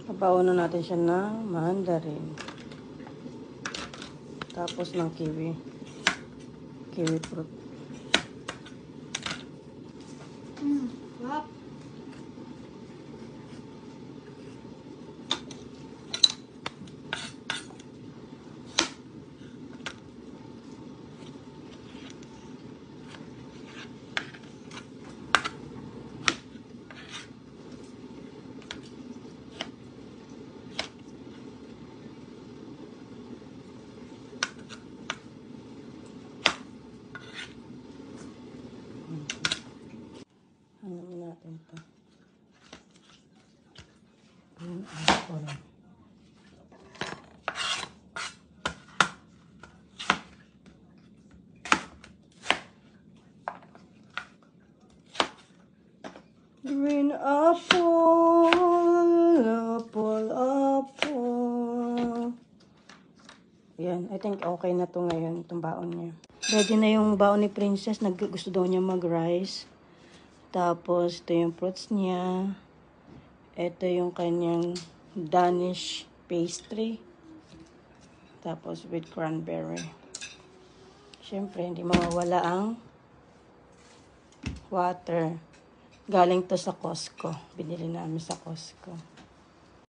Papaunan natin siya ng mandarin. Tapos ng kiwi. Kiwi fruit. Wow. Hanggang natin ito. Green apple. Green apple, apple, apple. Ayan, I think okay na to ngayon, itong baon niya. Ready na yung baon ni Princess. Gusto daw niya mag-rice. Tapos, ito yung fruits niya. Ito yung kanyang Danish pastry. Tapos, with cranberry. Siyempre, hindi mawawala ang water. Galing to sa Costco. Binili namin sa Costco.